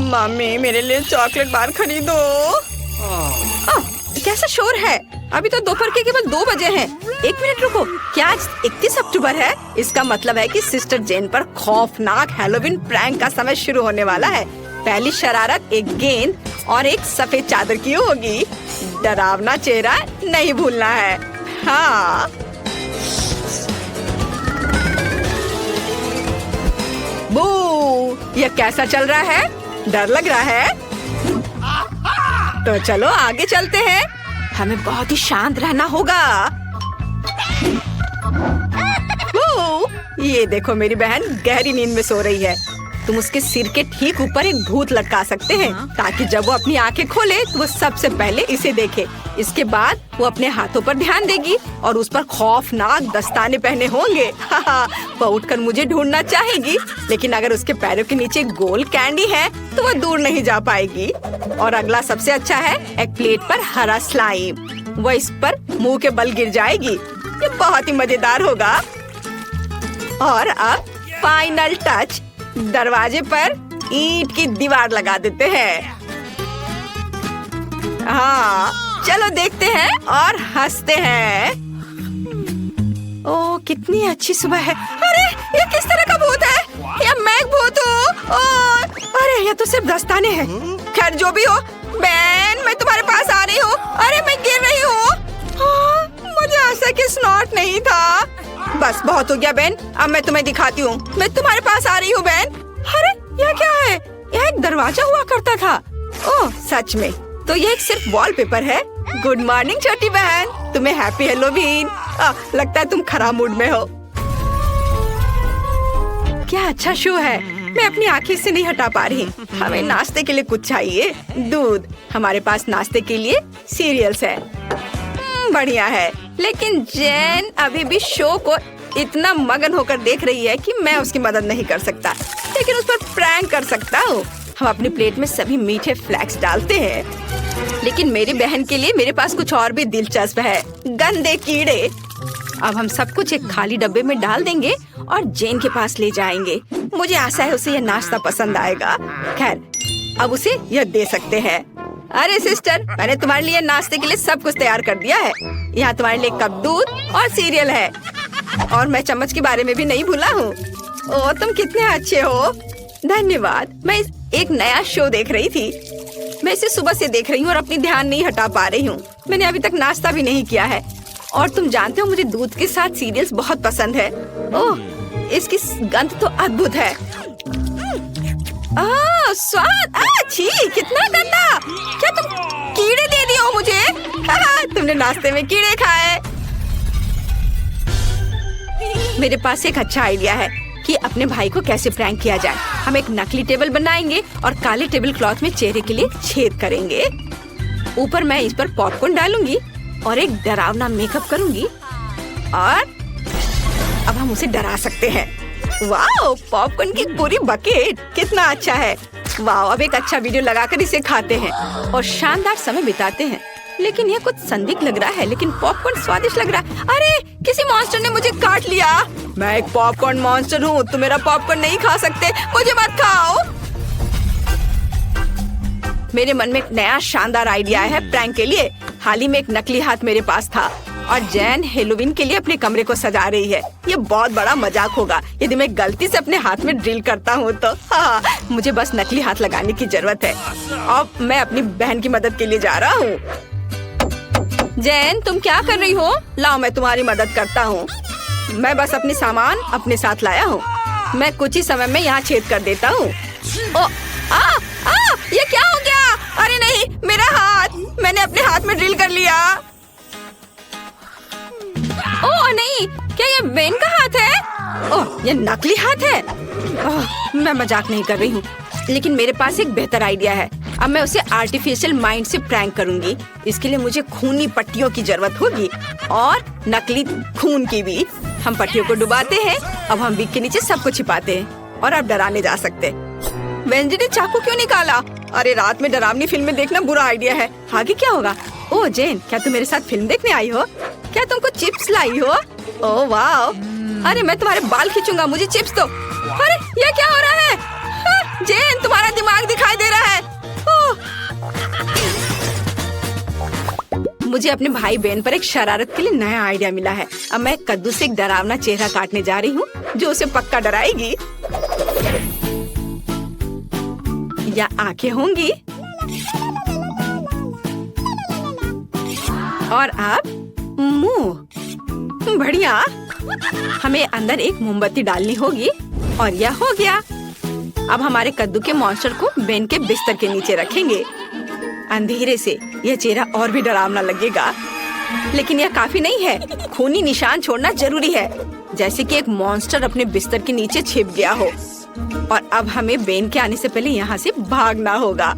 Mummy मेरे लिए chocolate bar खरीदो। कैसा शोर है? अभी तो दोपहर के केवल 2 बजे हैं। 1 मिनट रुको, क्या आज 31 अक्टूबर है? इसका मतलब है कि सिस्टर जेन पर खौफनाक हैलोवीन प्रैंक का समय शुरू होने वाला है। पहली शरारत एक गेंद और एक सफेद चादर की होगी। डरावना चेहरा नहीं भूलना है। हाँ बू, यह कैसा चल रहा है? डर लग रहा है? तो चलो आगे चलते हैं। हमें बहुत ही शांत रहना होगा। ये देखो मेरी बहन गहरी नींद में सो रही है। तुम उसके सिर के ठीक ऊपर एक भूत लटका सकते हैं ताकि जब वो अपनी आंखें खोले तो वो सबसे पहले इसे देखे। इसके बाद वो अपने हाथों पर ध्यान देगी और उस पर खौफनाक दस्ताने पहने होंगे। वो उठकर मुझे ढूंढना चाहेगी, लेकिन अगर उसके पैरों के नीचे गोल कैंडी है तो वो दूर नहीं जा पाएगी। और अगला सबसे अच्छा है, एक प्लेट पर हरा स्लाइम। वो इस पर मुंह के बल गिर जाएगी। ये बहुत ही मजेदार होगा। और अब फाइनल टच, दरवाजे पर ईंट की दीवार लगा देते हैं। हाँ चलो देखते हैं और हंसते हैं। ओह कितनी अच्छी सुबह है। अरे ये किस तरह का भूत है? या मैं एक भूत हूँ? अरे ये तो सिर्फ दस्ताने हैं। खैर जो भी हो, बहन मैं तुम्हारे पास आ रही हूँ। अरे मैं गिर रही हूँ। मुझे ऐसा कि स्नॉट नहीं था। बस बहुत हो गया बहन, अब मैं तुम्हें दिखाती हूँ। मैं तुम्हारे पास आ रही हूँ बहन। अरे यह क्या है? यह एक दरवाजा हुआ करता था। ओह सच में? तो यह एक सिर्फ वॉलपेपर है। गुड मॉर्निंग छोटी बहन, तुम्हें हैप्पी हैलोवीन। लगता है तुम खराब मूड में हो। क्या अच्छा शो है। मैं अपनी आंखें से नहीं हटा पा रही। हमें नाश्ते के लिए कुछ चाहिए। दूध। हमारे पास नाश्ते के लिए सीरियल्स है। बढ़िया है, लेकिन जेन अभी भी शो को इतना मगन होकर देख रही है कि मैं उसकी मदद नहीं कर सकता, लेकिन उस पर प्रैंक कर सकता हूँ। हम अपनी प्लेट में सभी मीठे फ्लैक्स डालते हैं, लेकिन मेरी बहन के लिए मेरे पास कुछ और भी दिलचस्प है, गंदे कीड़े। अब हम सब कुछ एक खाली डब्बे में डाल देंगे और जेन के पास ले जाएंगे। मुझे आशा है उसे यह नाश्ता पसंद आएगा। खैर अब उसे यह दे सकते हैं। अरे सिस्टर, मैंने तुम्हारे लिए नाश्ते के लिए सब कुछ तैयार कर दिया है। यहाँ तुम्हारे लिए कप दूध और सीरियल है, और मैं चम्मच के बारे में भी नहीं भूला हूँ। ओह तुम कितने अच्छे हो। धन्यवाद। मैं एक नया शो देख रही थी। मैं इसे सुबह से देख रही हूँ और अपनी ध्यान नहीं हटा पा रही हूँ। मैंने अभी तक नाश्ता भी नहीं किया है, और तुम जानते हो मुझे दूध के साथ सीरियल्स बहुत पसंद है। ओह इसकी गंध तो अद्भुत है। स्वाद अच्छी, कितना गंदा। क्या तुम कीड़े दे दिए हो मुझे? तुमने नाश्ते में कीड़े खाए। मेरे पास एक अच्छा आइडिया है कि अपने भाई को कैसे प्रैंक किया जाए। हम एक नकली टेबल बनाएंगे और काले टेबल क्लॉथ में चेहरे के लिए छेद करेंगे। ऊपर मैं इस पर पॉपकॉर्न डालूंगी और एक डरावना मेकअप करूंगी, और अब हम उसे डरा सकते हैं। वाओ, पॉपकॉर्न की पूरी बकेट, कितना अच्छा है। वाओ, अब एक अच्छा वीडियो लगाकर इसे खाते हैं और शानदार समय बिताते हैं। लेकिन यह कुछ संदिग्ध लग रहा है, लेकिन पॉपकॉर्न स्वादिष्ट लग रहा है। अरे किसी मॉन्स्टर ने मुझे काट लिया। मैं एक पॉपकॉर्न मॉन्स्टर हूँ, तुम मेरा पॉपकॉर्न नहीं खा सकते, मुझे मत खाओ। मेरे मन में एक नया शानदार आइडिया है प्रैंक के लिए। हाल ही में एक नकली हाथ मेरे पास था और जैन हेलोवीन के लिए अपने कमरे को सजा रही है। ये बहुत बड़ा मजाक होगा यदि मैं गलती से अपने हाथ में ड्रिल करता हूँ तो। हाँ, मुझे बस नकली हाथ लगाने की जरूरत है। अब मैं अपनी बहन की मदद के लिए जा रहा हूँ। जैन तुम क्या कर रही हो? लाओ मैं तुम्हारी मदद करता हूँ। मैं बस अपनी सामान अपने साथ लाया हूँ। मैं कुछ ही समय में यहाँ छेद कर देता हूँ। ये क्या हो गया? अरे नहीं, मेरा हाथ, मैंने अपने हाथ में ड्रिल कर लिया। ओह नहीं, क्या ये बेन का हाथ है? ओह ये नकली हाथ है। मैं मजाक नहीं कर रही हूँ, लेकिन मेरे पास एक बेहतर आइडिया है। अब मैं उसे आर्टिफिशियल माइंड से प्रैंक करूंगी। इसके लिए मुझे खूनी पट्टियों की जरूरत होगी और नकली खून की भी। हम पट्टियों को डुबाते हैं। अब हम बिग के नीचे सबको छिपाते हैं और अब डराने जा सकते हैं। वेंसडे ने चाकू क्यों निकाला? अरे रात में डरावनी फिल्में देखना बुरा आइडिया है। आगे क्या होगा? ओह जेन, क्या तुम मेरे साथ फिल्म देखने आई हो? क्या तुमको चिप्स लाई हो? ओह वाह, अरे मैं तुम्हारे बाल खींचूंगा, मुझे चिप्स दो। अरे ये क्या हो रहा है? जेन तुम्हारा दिमाग दिखाई दे रहा मुझे अपने भाई बहन पर एक शरारत के लिए नया आइडिया मिला है। अब मैं कद्दू से एक डरावना चेहरा काटने जा रही हूँ जो उसे पक्का डराएगी। या आंखें होंगी और अब मुंह। बढ़िया। हमें अंदर एक मोमबत्ती डालनी होगी और यह हो गया। अब हमारे कद्दू के मॉन्स्टर को बेन के बिस्तर के नीचे रखेंगे। अंधेरे से यह चेहरा और भी डरावना लगेगा, लेकिन यह काफी नहीं है। खूनी निशान छोड़ना जरूरी है, जैसे कि एक मॉन्स्टर अपने बिस्तर के नीचे छिप गया हो। और अब हमें बेन के आने से पहले यहाँ से भागना होगा।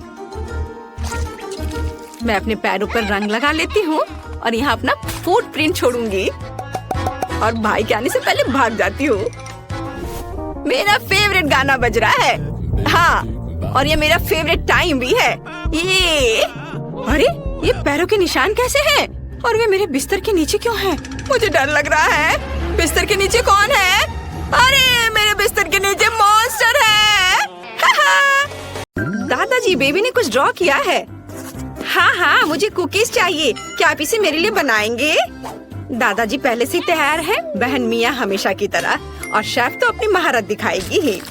मैं अपने पैरों पर रंग लगा लेती हूँ और यहाँ अपना फुटप्रिंट छोड़ूंगी और भाई के आने से पहले भाग जाती हूँ। मेरा फेवरेट गाना बज रहा है। हाँ, और ये मेरा फेवरेट टाइम भी है। ये अरे, ये पैरों के निशान कैसे हैं? और वे मेरे बिस्तर के नीचे क्यों हैं? मुझे डर लग रहा है। बिस्तर के नीचे कौन है? अरे, मेरे बिस्तर के नीचे मॉन्स्टर है। दादाजी, बेबी ने कुछ ड्रॉ किया है। हाँ हाँ, मुझे कुकीज चाहिए। क्या आप इसे मेरे लिए बनाएंगे? दादाजी पहले से तैयार है, बहन मिया हमेशा की तरह। और शेफ तो अपनी महारत दिखाएगी ही।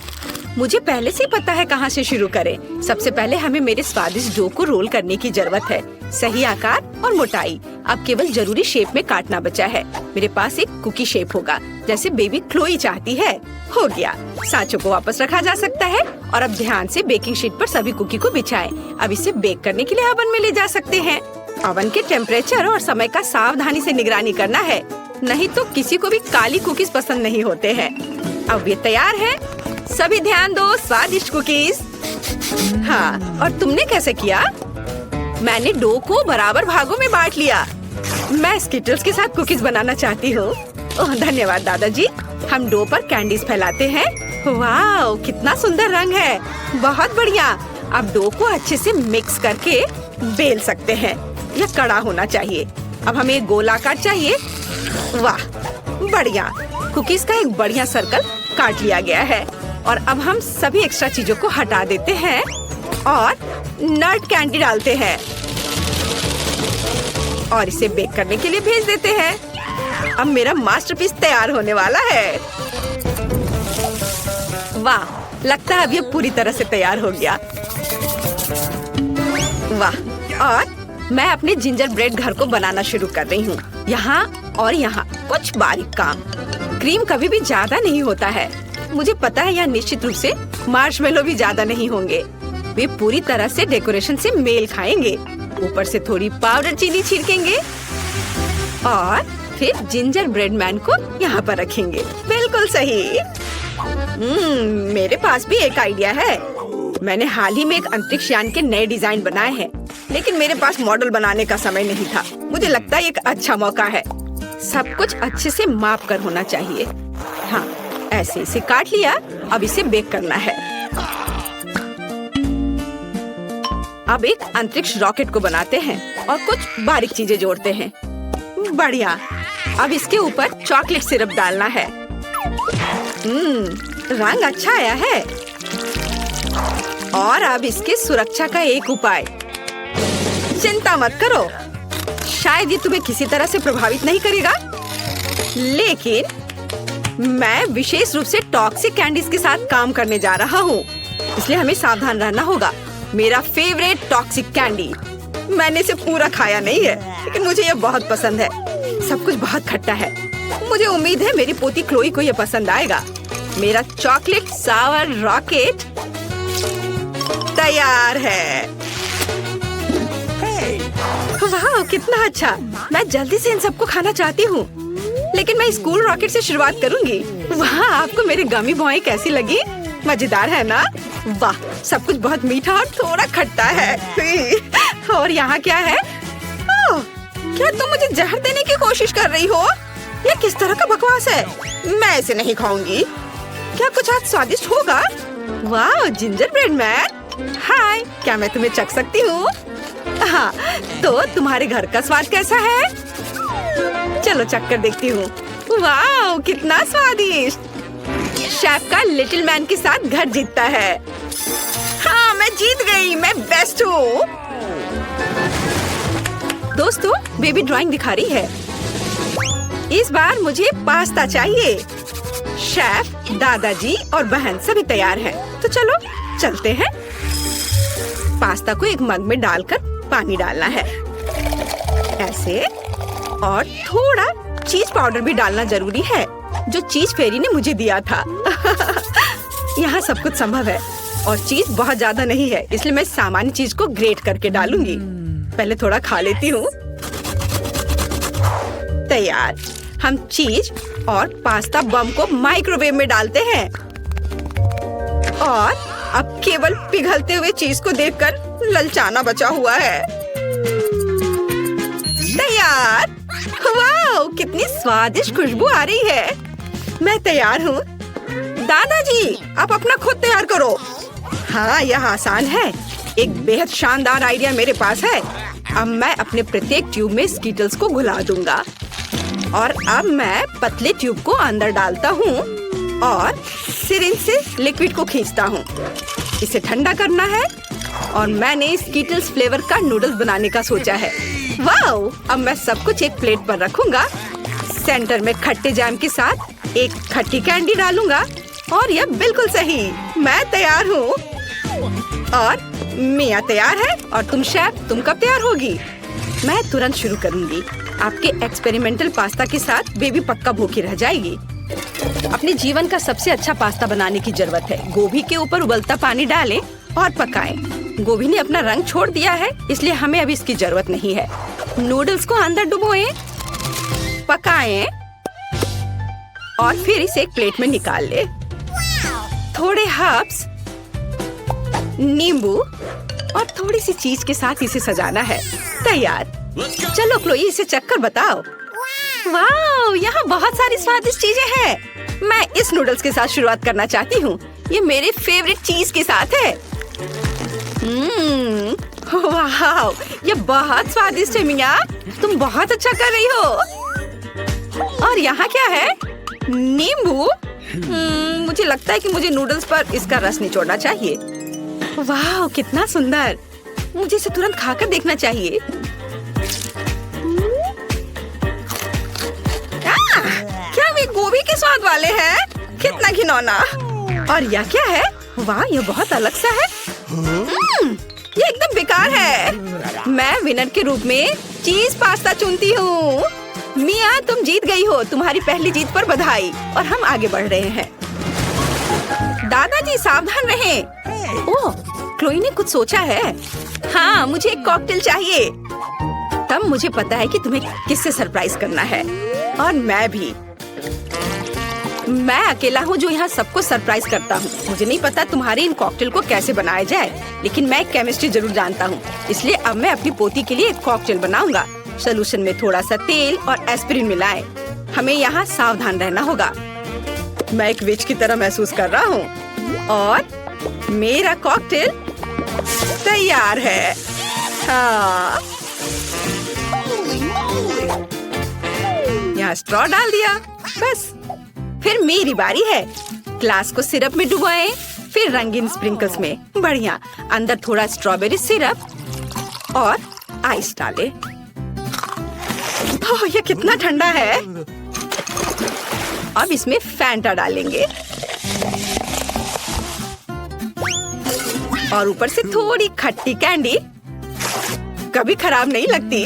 मुझे पहले से पता है कहाँ से शुरू करें। सबसे पहले हमें मेरे स्वादिष्ट डो को रोल करने की जरूरत है। सही आकार और मोटाई। अब केवल जरूरी शेप में काटना बचा है। मेरे पास एक कुकी शेप होगा, जैसे बेबी क्लोई चाहती है। हो गया। सांचों को वापस रखा जा सकता है। और अब ध्यान से बेकिंग शीट पर सभी कुकी को बिछाएं। अब इसे बेक करने के लिए ओवन में ले जा सकते हैं। ओवन के टेम्परेचर और समय का सावधानी से निगरानी करना है, नहीं तो किसी को भी काली कुकीज पसंद नहीं होते हैं। अब ये तैयार है। सभी ध्यान दो, स्वादिष्ट कुकीज। हाँ, और तुमने कैसे किया? मैंने डो को बराबर भागों में बांट लिया। मैं स्किटल्स के साथ कुकीज बनाना चाहती हूँ। ओह, धन्यवाद दादाजी। हम डो पर कैंडीज फैलाते हैं। वाह, कितना सुंदर रंग है। बहुत बढ़िया। अब डो को अच्छे से मिक्स करके बेल सकते हैं। यह कड़ा होना चाहिए। अब हमें एक गोल आकार चाहिए। वाह, बढ़िया। कुकीज का एक बढ़िया सर्कल काट लिया गया है। और अब हम सभी एक्स्ट्रा चीजों को हटा देते हैं और नट कैंडी डालते हैं और इसे बेक करने के लिए भेज देते हैं। अब मेरा मास्टरपीस तैयार होने वाला है। वाह, लगता है अब ये पूरी तरह से तैयार हो गया। वाह, और मैं अपने जिंजर ब्रेड घर को बनाना शुरू कर रही हूँ। यहाँ और यहाँ कुछ बारीक काम। क्रीम कभी भी ज्यादा नहीं होता है। मुझे पता है, यह निश्चित रूप से मार्शमेलो भी ज्यादा नहीं होंगे। वे पूरी तरह से डेकोरेशन से मेल खाएंगे। ऊपर से थोड़ी पाउडर चीनी छिड़केंगे और फिर जिंजर ब्रेड मैन को यहाँ पर रखेंगे। बिल्कुल सही। मेरे पास भी एक आइडिया है। मैंने हाल ही में एक अंतरिक्ष यान के नए डिजाइन बनाए हैं, लेकिन मेरे पास मॉडल बनाने का समय नहीं था। मुझे लगता है एक अच्छा मौका है। सब कुछ अच्छे से माप कर होना चाहिए। हाँ, ऐसे इसे काट लिया। अब इसे बेक करना है। अब एक अंतरिक्ष रॉकेट को बनाते हैं और कुछ बारीक चीजें जोड़ते हैं। बढ़िया। अब इसके ऊपर चॉकलेट सिरप डालना है। रंग अच्छा आया है। और अब इसके सुरक्षा का एक उपाय। चिंता मत करो, शायद ये तुम्हें किसी तरह से प्रभावित नहीं करेगा, लेकिन मैं विशेष रूप से टॉक्सिक कैंडीज के साथ काम करने जा रहा हूँ, इसलिए हमें सावधान रहना होगा। मेरा फेवरेट टॉक्सिक कैंडी। मैंने इसे पूरा खाया नहीं है, लेकिन मुझे यह बहुत पसंद है। सब कुछ बहुत खट्टा है। मुझे उम्मीद है मेरी पोती क्लोई को यह पसंद आएगा। मेरा चॉकलेट सावर रॉकेट तैयार है। वाह, कितना अच्छा। मैं जल्दी से इन सबको खाना चाहती हूँ, लेकिन मैं स्कूल रॉकेट से शुरुआत करूंगी। वाह, आपको मेरी गमी बॉय कैसी लगी? मजेदार है ना? वाह, सब कुछ बहुत मीठा और थोड़ा खट्टा है। और यहाँ क्या है? ओह, क्या तुम मुझे जहर देने की कोशिश कर रही हो? यह किस तरह का बकवास है? मैं इसे नहीं खाऊंगी। क्या कुछ आज स्वादिष्ट होगा? वाह, जिंजर ब्रेड मैन। हाय, क्या मैं तुम्हें चख सकती हूँ? हाँ, तो तुम्हारे घर का स्वाद कैसा है? चलो चख कर देखती हूँ। वाह, कितना स्वादिष्ट। शेफ का लिटिल मैन के साथ घर जीतता है। हाँ, मैं जीत गई। मैं बेस्ट हूँ। दोस्तों, बेबी ड्राइंग दिखा रही है। इस बार मुझे पास्ता चाहिए। शेफ, दादाजी और बहन सभी तैयार हैं। तो चलो चलते हैं। पास्ता को एक मग में डालकर पानी डालना है, ऐसे। और थोड़ा चीज पाउडर भी डालना जरूरी है, जो चीज फेरी ने मुझे दिया था। यहाँ सब कुछ संभव है और चीज बहुत ज्यादा नहीं है, इसलिए मैं सामान्य चीज को ग्रेट करके डालूंगी। पहले थोड़ा खा लेती हूँ। तैयार। हम चीज और पास्ता बम को माइक्रोवेव में डालते हैं और अब केवल पिघलते हुए चीज को देखकर ललचाना बचा हुआ है। तैयार। वाह, कितनी स्वादिष्ट खुशबू आ रही है। मैं तैयार हूँ। दादाजी, आप अपना खुद तैयार करो। हाँ, यह आसान है। एक बेहद शानदार आइडिया मेरे पास है। अब मैं अपने प्रत्येक ट्यूब में स्कीटल्स को घुला दूंगा और अब मैं पतले ट्यूब को अंदर डालता हूँ और सिरिंज से लिक्विड को खींचता हूँ। इसे ठंडा करना है और मैंने स्कीटल्स फ्लेवर का नूडल्स बनाने का सोचा है। वाह! अब मैं सब कुछ एक प्लेट पर रखूंगा। सेंटर में खट्टे जैम के साथ एक खट्टी कैंडी डालूंगा और यह बिल्कुल सही। मैं तैयार हूँ और मिया तैयार है। और तुम शेफ, तुम कब तैयार होगी? मैं तुरंत शुरू करूंगी। आपके एक्सपेरिमेंटल पास्ता के साथ बेबी पक्का भूखी रह जाएगी। अपने जीवन का सबसे अच्छा पास्ता बनाने की जरूरत है। गोभी के ऊपर उबलता पानी डालें और पकाएं। गोभी ने अपना रंग छोड़ दिया है, इसलिए हमें अभी इसकी जरूरत नहीं है। नूडल्स को अंदर डुबोएं, पकाएं और फिर इसे एक प्लेट में निकाल ले। थोड़े हर्ब्स, नींबू और थोड़ी सी चीज के साथ इसे सजाना है। तैयार। चलो क्लोई, इसे चखकर बताओ। वाह, यहाँ बहुत सारी स्वादिष्ट चीजें हैं। मैं इस नूडल्स के साथ शुरुआत करना चाहती हूँ। ये मेरे फेवरेट चीज के साथ है। वाह, ये बहुत स्वादिष्ट है मिया। तुम बहुत अच्छा कर रही हो। और यहाँ क्या है? नींबू। मुझे लगता है कि मुझे नूडल्स पर इसका रस निचोड़ना चाहिए। वाह, कितना सुंदर। मुझे इसे तुरंत खाकर देखना चाहिए। क्या वे गोभी के स्वाद वाले हैं? कितना घिनौना। और यह क्या है? वाह, यह बहुत अलग सा है। ये एकदम बेकार है। मैं विनर के रूप में चीज पास्ता चुनती हूँ। मिया, तुम जीत गई हो। तुम्हारी पहली जीत पर बधाई। और हम आगे बढ़ रहे हैं। दादाजी, सावधान रहें। ओह, क्लोई ने कुछ सोचा है। हाँ, मुझे एक कॉकटेल चाहिए। तब मुझे पता है कि तुम्हें किससे सरप्राइज करना है। और मैं भी। मैं अकेला हूँ जो यहाँ सबको सरप्राइज करता हूँ। मुझे नहीं पता तुम्हारे इन कॉकटेल को कैसे बनाया जाए, लेकिन मैं केमिस्ट्री जरूर जानता हूँ। इसलिए अब मैं अपनी पोती के लिए एक कॉकटेल बनाऊंगा। सोल्यूशन में थोड़ा सा तेल और एस्पिरिन मिलाएं। हमें यहाँ सावधान रहना होगा। मैं एक विच की तरह महसूस कर रहा हूँ और मेरा कॉकटेल तैयार है। हाँ, यहाँ स्ट्रॉ डाल दिया। बस, फिर मेरी बारी है। ग्लास को सिरप में डुबाएं, फिर रंगीन स्प्रिंकल्स में। बढ़िया। अंदर थोड़ा स्ट्रॉबेरी सिरप और आइस डालें। ओह, ये कितना ठंडा है। अब इसमें फैंटा डालेंगे और ऊपर से थोड़ी खट्टी कैंडी, कभी खराब नहीं लगती।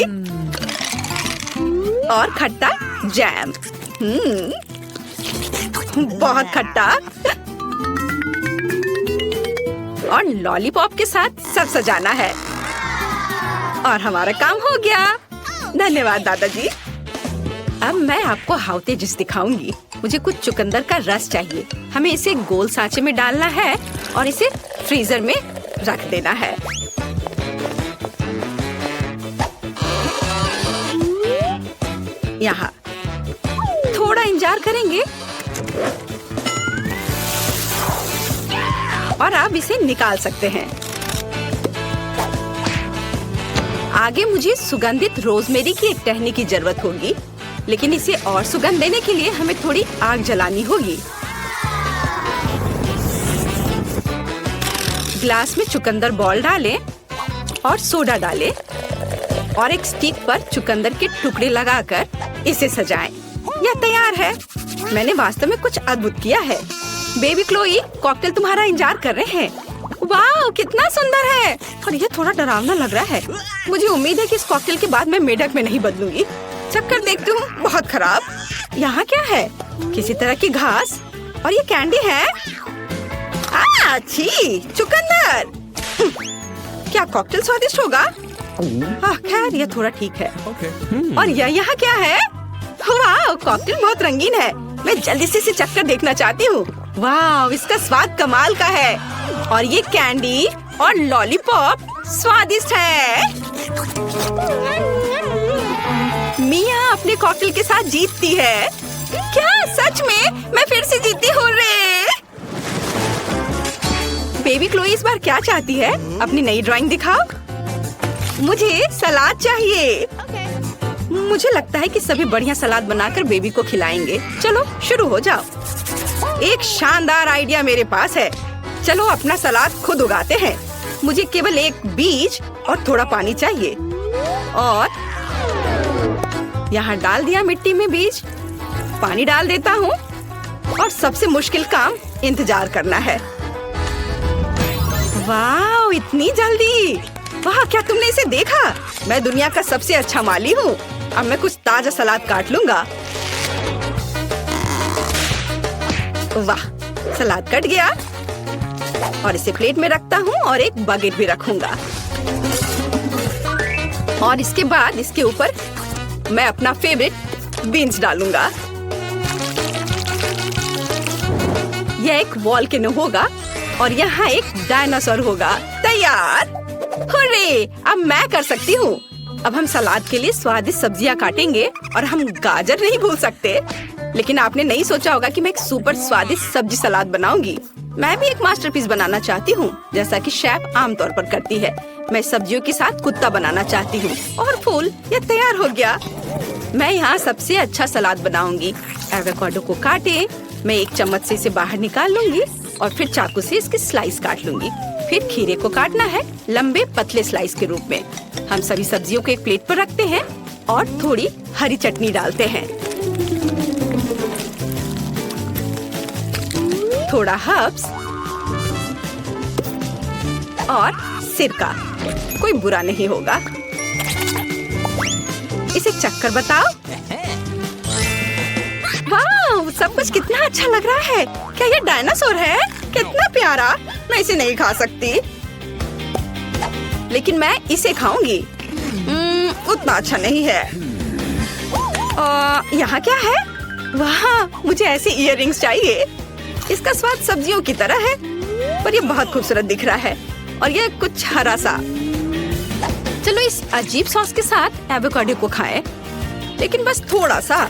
और खट्टा जैम। बहुत खट्टा। और लॉलीपॉप के साथ सब सजाना है। और हमारा काम हो गया। धन्यवाद दादाजी। अब मैं आपको हाउते डिश दिखाऊंगी। मुझे कुछ चुकंदर का रस चाहिए। हमें इसे गोल सांचे में डालना है और इसे फ्रीजर में रख देना है। यहाँ थोड़ा इंतजार करेंगे और आप इसे निकाल सकते हैं। आगे मुझे सुगंधित रोजमेरी की एक टहनी की जरूरत होगी, लेकिन इसे और सुगंध देने के लिए हमें थोड़ी आग जलानी होगी। ग्लास में चुकंदर बॉल डालें और सोडा डालें। और एक स्टिक पर चुकंदर के टुकड़े लगाकर इसे सजाएं। यह तैयार है। मैंने वास्तव में कुछ अद्भुत किया है। बेबी क्लोई, कॉकटेल तुम्हारा इंतजार कर रहे हैं। वाह, कितना सुंदर है। और यह थोड़ा डरावना लग रहा है। मुझे उम्मीद है कि इस कॉकटेल के बाद मैं मेढक में नहीं बदलूंगी। चक्कर देखती हूँ, बहुत खराब। यहाँ क्या है? किसी तरह की घास और ये कैंडी है। छी, चुकंदर। क्या कॉकटेल स्वादिष्ट होगा? खैर, यह थोड़ा ठीक है। और यह यहाँ क्या है? वाह, कॉकटेल बहुत रंगीन है। मैं जल्दी से इसे चक्कर देखना चाहती हूँ। वाह, इसका स्वाद कमाल का है। और ये कैंडी और लॉलीपॉप स्वादिष्ट है। मिया अपने कॉकटेल के साथ जीतती है। क्या सच में? मैं फिर से जीती हूँ रे। बेबी क्लोई इस बार क्या चाहती है? अपनी नई ड्राइंग दिखाओ। मुझे सलाद चाहिए। मुझे लगता है कि सभी बढ़िया सलाद बनाकर बेबी को खिलाएंगे। चलो शुरू हो जाओ। एक शानदार आइडिया मेरे पास है। चलो अपना सलाद खुद उगाते हैं। मुझे केवल एक बीज और थोड़ा पानी चाहिए। और यहाँ डाल दिया मिट्टी में बीज। पानी डाल देता हूँ। और सबसे मुश्किल काम इंतजार करना है। वाह, इतनी जल्दी! वाह, क्या तुमने इसे देखा? मैं दुनिया का सबसे अच्छा माली हूँ। अब मैं कुछ ताजा सलाद काट लूंगा। वाह, सलाद कट गया। और इसे प्लेट में रखता हूँ और एक बकेट भी रखूंगा। और इसके बाद इसके ऊपर मैं अपना फेवरेट बीन्स डालूंगा। यह एक वॉल्केनो होगा और यहाँ एक डायनासोर होगा। तैयार! हुर्रे! अब मैं कर सकती हूँ। अब हम सलाद के लिए स्वादिष्ट सब्जियाँ काटेंगे और हम गाजर नहीं भूल सकते। लेकिन आपने नहीं सोचा होगा कि मैं एक सुपर स्वादिष्ट सब्जी सलाद बनाऊंगी। मैं भी एक मास्टरपीस बनाना चाहती हूँ, जैसा कि शेफ आमतौर पर करती है। मैं सब्जियों के साथ कुत्ता बनाना चाहती हूँ। और फूल, ये तैयार हो गया। मैं यहाँ सबसे अच्छा सलाद बनाऊंगी। एवोकाडो को काटे। मैं एक चम्मच से इसे बाहर निकाल लूंगी और फिर चाकू से इसकी स्लाइस काट लूंगी। फिर खीरे को काटना है लंबे पतले स्लाइस के रूप में। हम सभी सब्जियों को एक प्लेट पर रखते हैं और थोड़ी हरी चटनी डालते हैं। थोड़ा हर्ब्स और सिरका, कोई बुरा नहीं होगा। इसे चक्कर बताओ। वाह, सब कुछ कितना अच्छा लग रहा है। क्या ये डायनासोर है? कितना प्यारा। मैं इसे नहीं खा सकती, लेकिन मैं इसे खाऊंगी। उतना अच्छा नहीं है। यहाँ क्या है? वाह, मुझे ऐसे इयररिंग्स चाहिए। इसका स्वाद सब्जियों की तरह है, पर ये बहुत खूबसूरत दिख रहा है। और ये कुछ हरा सा। चलो इस अजीब सॉस के साथ एवोकाडो को खाएं, लेकिन बस थोड़ा सा।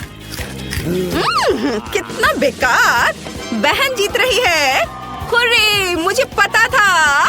कितना बेकार। बहन जीत रही है। हुर्रे, मुझे पता था।